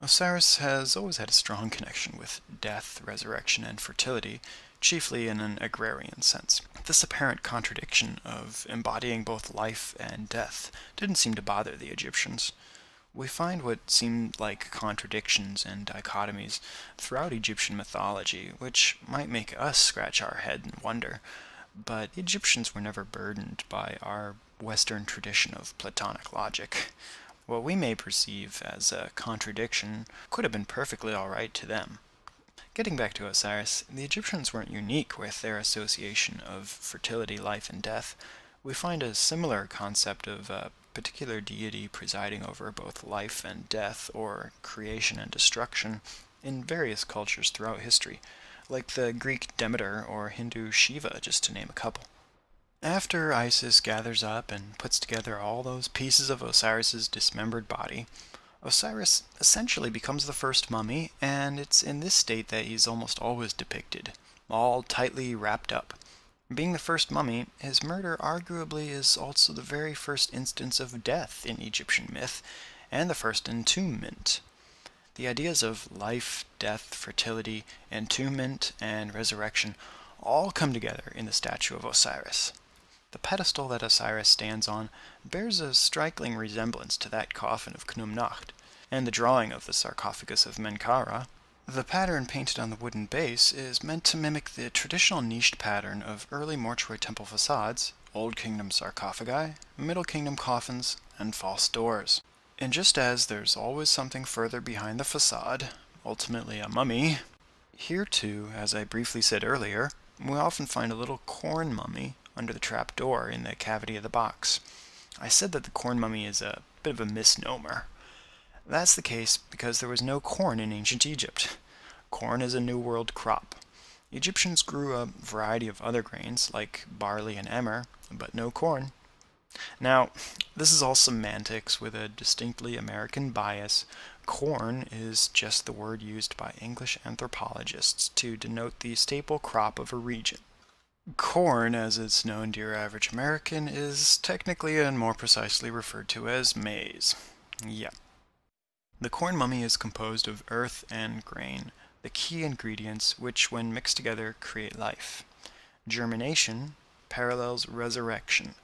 Osiris has always had a strong connection with death, resurrection, and fertility, chiefly in an agrarian sense. This apparent contradiction of embodying both life and death didn't seem to bother the Egyptians. We find what seemed like contradictions and dichotomies throughout Egyptian mythology, which might make us scratch our head and wonder, but the Egyptians were never burdened by our Western tradition of Platonic logic. What we may perceive as a contradiction could have been perfectly alright to them. Getting back to Osiris, the Egyptians weren't unique with their association of fertility, life, and death. We find a similar concept of a particular deity presiding over both life and death, or creation and destruction, in various cultures throughout history, like the Greek Demeter or Hindu Shiva, just to name a couple. After Isis gathers up and puts together all those pieces of Osiris's dismembered body, Osiris essentially becomes the first mummy, and it's in this state that he's almost always depicted, all tightly wrapped up. Being the first mummy, his murder arguably is also the very first instance of death in Egyptian myth, and the first entombment. The ideas of life, death, fertility, entombment, and resurrection all come together in the statue of Osiris. The pedestal that Osiris stands on bears a striking resemblance to that coffin of Khnum-Nakht, and the drawing of the sarcophagus of Menkaura. The pattern painted on the wooden base is meant to mimic the traditional niched pattern of early mortuary temple facades, Old Kingdom sarcophagi, Middle Kingdom coffins, and false doors. And just as there's always something further behind the facade, ultimately a mummy, here too, as I briefly said earlier, we often find a little corn mummy under the trap door in the cavity of the box. I said that the corn mummy is a bit of a misnomer. That's the case because there was no corn in ancient Egypt. Corn is a New World crop. Egyptians grew a variety of other grains, like barley and emmer, but no corn. Now, this is all semantics with a distinctly American bias. Corn is just the word used by English anthropologists to denote the staple crop of a region. Corn, as it's known to your average American, is technically and more precisely referred to as maize. Yeah. The corn mummy is composed of earth and grain, the key ingredients which, when mixed together, create life. Germination parallels resurrection,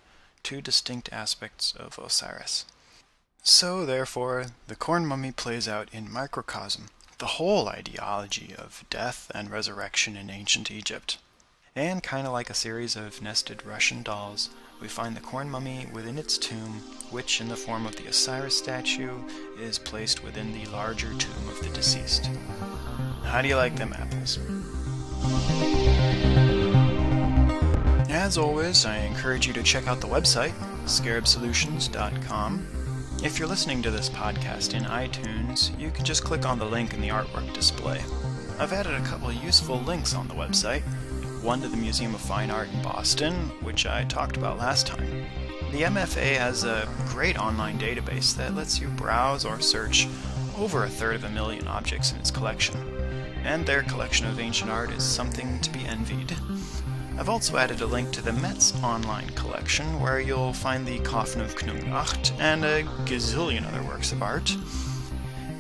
two distinct aspects of Osiris. So, therefore, the corn mummy plays out in microcosm the whole ideology of death and resurrection in ancient Egypt. And kind of like a series of nested Russian dolls, we find the corn mummy within its tomb, which in the form of the Osiris statue is placed within the larger tomb of the deceased. How do you like them apples? As always, I encourage you to check out the website, scarabsolutions.com. If you're listening to this podcast in iTunes, you can just click on the link in the artwork display. I've added a couple of useful links on the website. One to the Museum of Fine Art in Boston, which I talked about last time. The MFA has a great online database that lets you browse or search over 1/3 objects in its collection, and their collection of ancient art is something to be envied. I've also added a link to the Met's online collection, where you'll find the Coffin of Khnum-Nakht and a gazillion other works of art.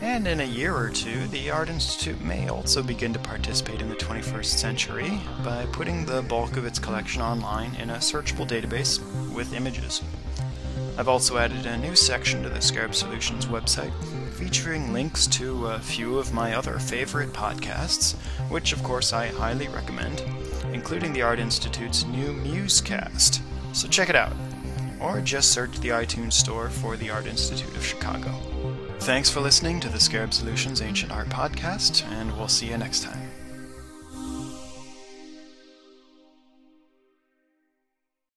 And in a year or two, the Art Institute may also begin to participate in the 21st century by putting the bulk of its collection online in a searchable database with images. I've also added a new section to the Scarab Solutions website featuring links to a few of my other favorite podcasts, which of course I highly recommend, including the Art Institute's new Musecast. So check it out, or just search the iTunes store for the Art Institute of Chicago. Thanks for listening to the Scarab Solutions Ancient Art Podcast, and we'll see you next time.